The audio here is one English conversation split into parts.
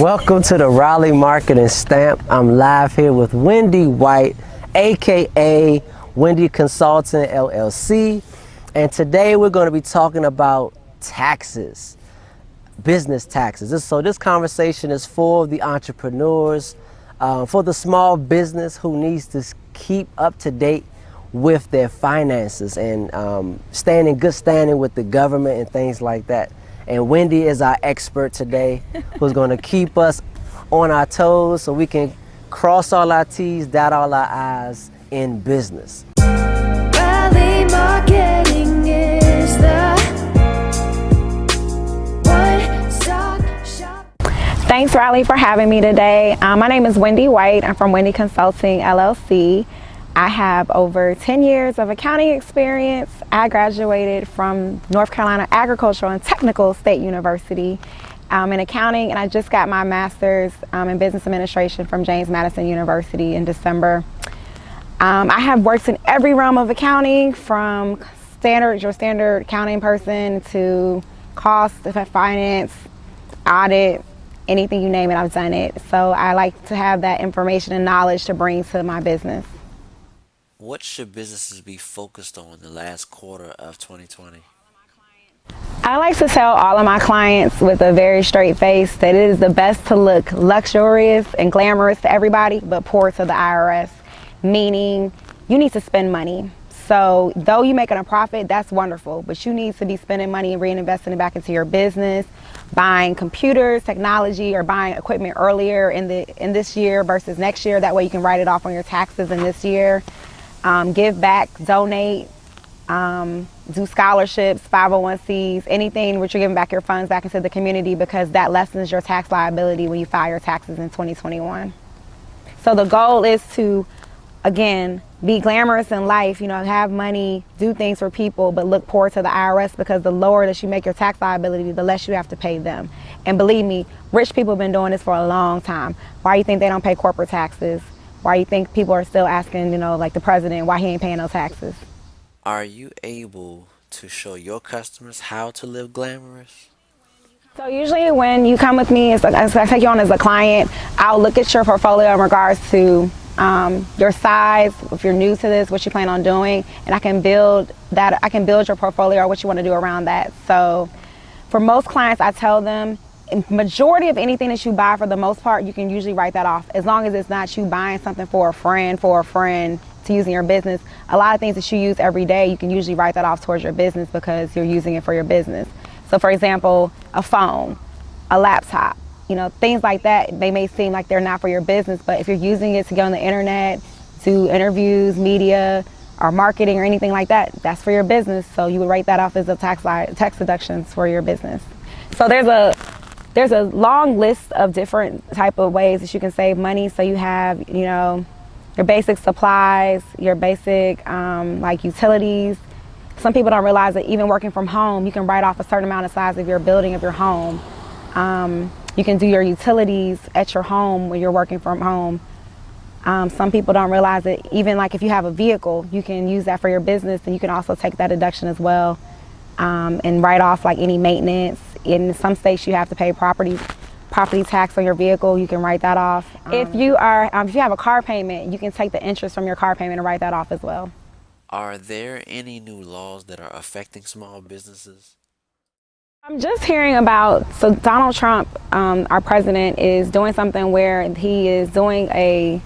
Welcome to the Raleigh Marketing Stamp. I'm live here with Wendi White, aka Wendi Consulting LLC, and today we're going to be talking about taxes, business taxes. So this conversation is for the entrepreneurs, for the small business who needs to keep up to date with their finances and staying in good standing with the government and things like that. And Wendi is our expert today, who's going to keep us on our toes so we can cross all our T's, dot all our I's in business. Raleigh Marketing is the one-stop shop. Thanks, Raleigh, for having me today. My name is Wendi White. I'm from Wendi Consulting LLC. I have over 10 years of accounting experience. I graduated from North Carolina Agricultural and Technical State University in accounting, and I just got my master's in business administration from James Madison University in December. I have worked in every realm of accounting, from your standard accounting person to cost, finance, audit, anything you name it, I've done it. So I like to have that information and knowledge to bring to my business. What should businesses be focused on the last quarter of 2020? I like to tell all of my clients with a very straight face that it is the best to look luxurious and glamorous to everybody, but poor to the IRS, meaning you need to spend money. So though you're making a profit, that's wonderful, but you need to be spending money and reinvesting it back into your business, buying computers, technology, or buying equipment earlier in this year versus next year. That way you can write it off on your taxes in this year. Give back, donate, do scholarships, 501Cs, anything which you're giving back your funds back into the community, because that lessens your tax liability when you file your taxes in 2021. So the goal is to, again, be glamorous in life, have money, do things for people, but look poor to the IRS, because the lower that you make your tax liability, the less you have to pay them. And believe me, rich people have been doing this for a long time. Why do you think they don't pay corporate taxes? Why do you think people are still asking, like the president, why he ain't paying no taxes? Are you able to show your customers how to live glamorous? So usually when you come with me, as I take you on as a client, I'll look at your portfolio in regards to your size, if you're new to this, what you plan on doing, and I can build your portfolio or what you want to do around that. So for most clients, I tell them, majority of anything that you buy, for the most part, you can usually write that off, as long as it's not you buying something for a friend to use in your business. A lot of things that you use every day, you can usually write that off towards your business because you're using it for your business. So for example, a phone, a laptop, things like that, they may seem like they're not for your business, but if you're using it to go on the internet, do interviews, media, or marketing or anything like that, that's for your business. So you would write that off as a tax deductions for your business. So there's a long list of different type of ways that you can save money. So you have, your basic supplies, your basic like utilities. Some people don't realize that even working from home, you can write off a certain amount of size of your building of your home. You can do your utilities at your home when you're working from home. Some people don't realize that even like if you have a vehicle, you can use that for your business, and you can also take that deduction as well, and write off like any maintenance. In some states, you have to pay property tax on your vehicle. You can write that off. If you have a car payment, you can take the interest from your car payment and write that off as well. Are there any new laws that are affecting small businesses? I'm just hearing about, so Donald Trump, our president, is doing something where he is doing a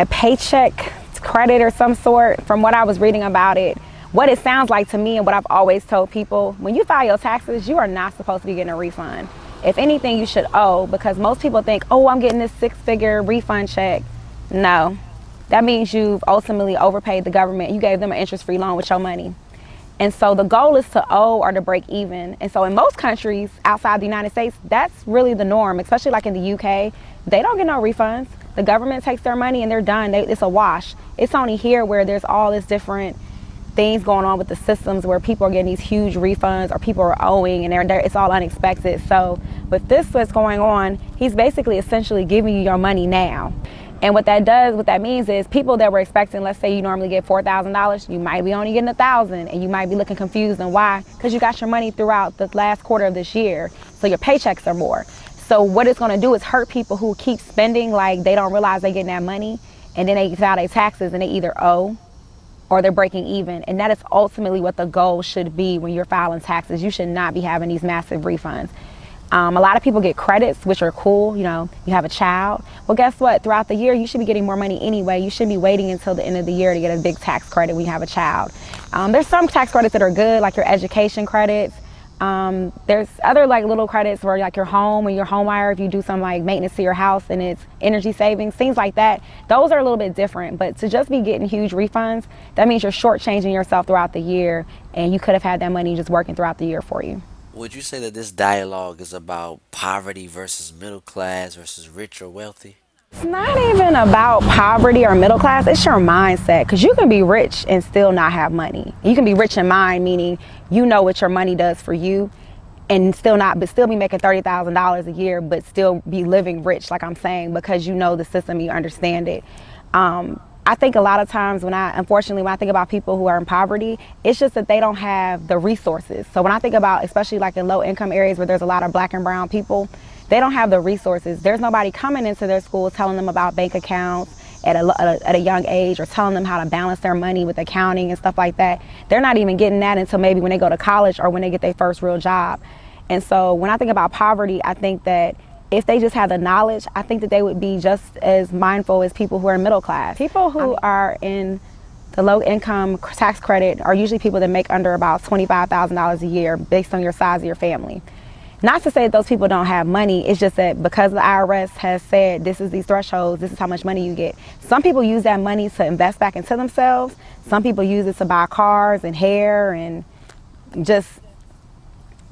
paycheck credit or some sort. From what I was reading about it, what it sounds like to me and what I've always told people, when you file your taxes, you are not supposed to be getting a refund. If anything, you should owe, because most people think, oh, I'm getting this 6-figure refund check. No, that means you've ultimately overpaid the government. You gave them an interest-free loan with your money. And so the goal is to owe or to break even. And so in most countries outside the United States, that's really the norm, especially like in the UK. They don't get no refunds. The government takes their money and they're done. It's a wash. It's only here where there's all this different things going on with the systems where people are getting these huge refunds or people are owing, and it's all unexpected. So with this, what's going on, he's basically essentially giving you your money now. And what that means is people that were expecting, let's say you normally get $4,000, you might be only getting $1,000, and you might be looking confused. And why? Because you got your money throughout the last quarter of this year, so your paychecks are more. So what it's going to do is hurt people who keep spending like they don't realize they're getting that money, and then they file their taxes and they either owe or they're breaking even. And that is ultimately what the goal should be when you're filing taxes. You should not be having these massive refunds. A lot of people get credits, which are cool. You know, you have a child. Well, guess what? Throughout the year, you should be getting more money anyway. You shouldn't be waiting until the end of the year to get a big tax credit when you have a child. There's some tax credits that are good, like your education credits. There's other like little credits where like your home, when you're a home buyer, if you do some like maintenance to your house and it's energy savings, things like that, those are a little bit different. But to just be getting huge refunds, that means you're shortchanging yourself throughout the year, and you could have had that money just working throughout the year for you. Would you say that this dialogue is about poverty versus middle class versus rich or wealthy? It's not even about poverty or middle class. It's your mindset, because you can be rich and still not have money. You can be rich in mind, meaning you know what your money does for you, and still be making $30,000 a year, but still be living rich, like I'm saying, because you know the system, you understand it. I think a lot of times unfortunately, when I think about people who are in poverty, it's just that they don't have the resources. So when I think about, especially like in low income areas where there's a lot of black and brown people, they don't have the resources. There's nobody coming into their schools telling them about bank accounts at a young age, or telling them how to balance their money with accounting and stuff like that. They're not even getting that until maybe when they go to college or when they get their first real job. And so when I think about poverty, I think that if they just had the knowledge, I think that they would be just as mindful as people who are middle class. People who are in the low income tax credit are usually people that make under about $25,000 a year based on your size of your family. Not to say that those people don't have money, it's just that because the IRS has said this is these thresholds, this is how much money you get. Some people use that money to invest back into themselves. Some people use it to buy cars and hair and just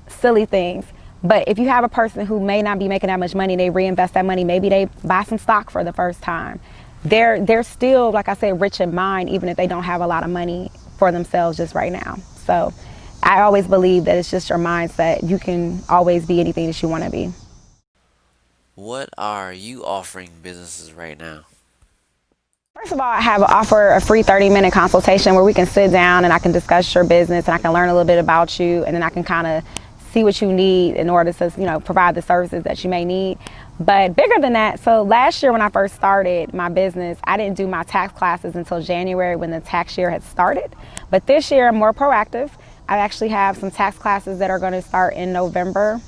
silly things. But if you have a person who may not be making that much money, they reinvest that money, maybe they buy some stock for the first time. They're still, like I said, rich in mind, even if they don't have a lot of money for themselves just right now. So I always believe that it's just your mindset. You can always be anything that you want to be. What are you offering businesses right now? First of all, I have offer a free 30-minute consultation where we can sit down and I can discuss your business and I can learn a little bit about you, and then I can kind of see what you need in order to, provide the services that you may need. But bigger than that, so last year when I first started my business, I didn't do my tax classes until January when the tax year had started. But this year I'm more proactive. I actually have some tax classes that are going to start in November,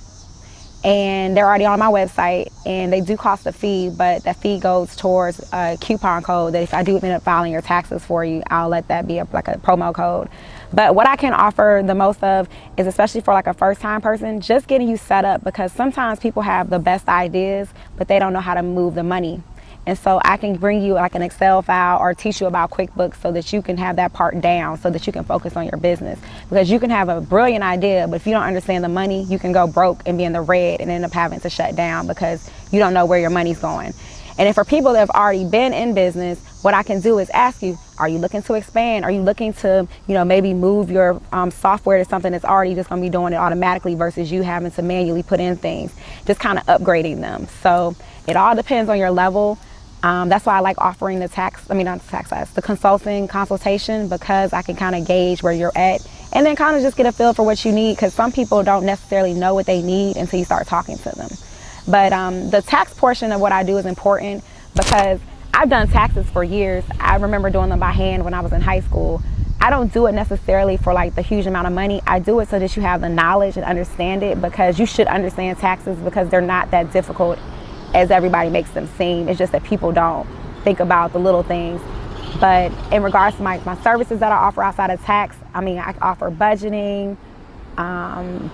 and they're already on my website, and they do cost a fee, but that fee goes towards a coupon code that if I do end up filing your taxes for you, I'll let that be like a promo code. But what I can offer the most of is, especially for like a first-time person, just getting you set up, because sometimes people have the best ideas, but they don't know how to move the money. And so I can bring you like an Excel file or teach you about QuickBooks so that you can have that part down so that you can focus on your business. Because you can have a brilliant idea, but if you don't understand the money, you can go broke and be in the red and end up having to shut down because you don't know where your money's going. And if for people that have already been in business, what I can do is ask you, are you looking to expand? Are you looking to, maybe move your software to something that's already just going to be doing it automatically versus you having to manually put in things, just kind of upgrading them. So it all depends on your level. That's why I like offering the consulting consultation, because I can kind of gauge where you're at and then kind of just get a feel for what you need, because some people don't necessarily know what they need until you start talking to them. But the tax portion of what I do is important because I've done taxes for years. I remember doing them by hand when I was in high school. I don't do it necessarily for like the huge amount of money. I do it so that you have the knowledge and understand it, because you should understand taxes because they're not that difficult as everybody makes them seem. It's just that people don't think about the little things. But in regards to my services that I offer outside of tax, I offer budgeting,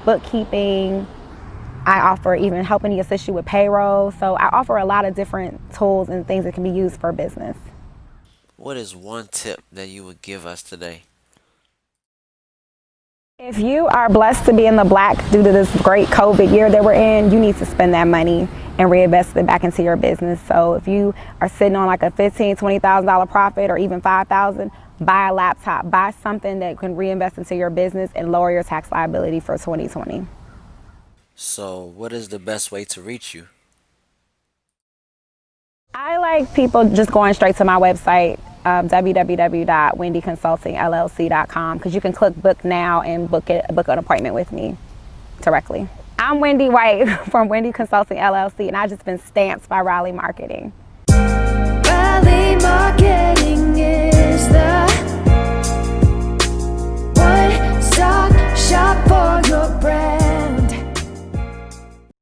bookkeeping. I offer even helping you assist you with payroll. So I offer a lot of different tools and things that can be used for business. What is one tip that you would give us today? If you are blessed to be in the black due to this great COVID year that we're in, you need to spend that money and reinvest it back into your business. So if you are sitting on like a $15,000, $20,000 profit, or even $5,000, buy a laptop, buy something that can reinvest into your business and lower your tax liability for 2020. So, what is the best way to reach you? I like people just going straight to my website, www.wendyconsultingllc.com, because you can click book now and book an appointment with me directly. I'm Wendi White from Wendi Consulting LLC, and I've just been stamped by Raleigh Marketing.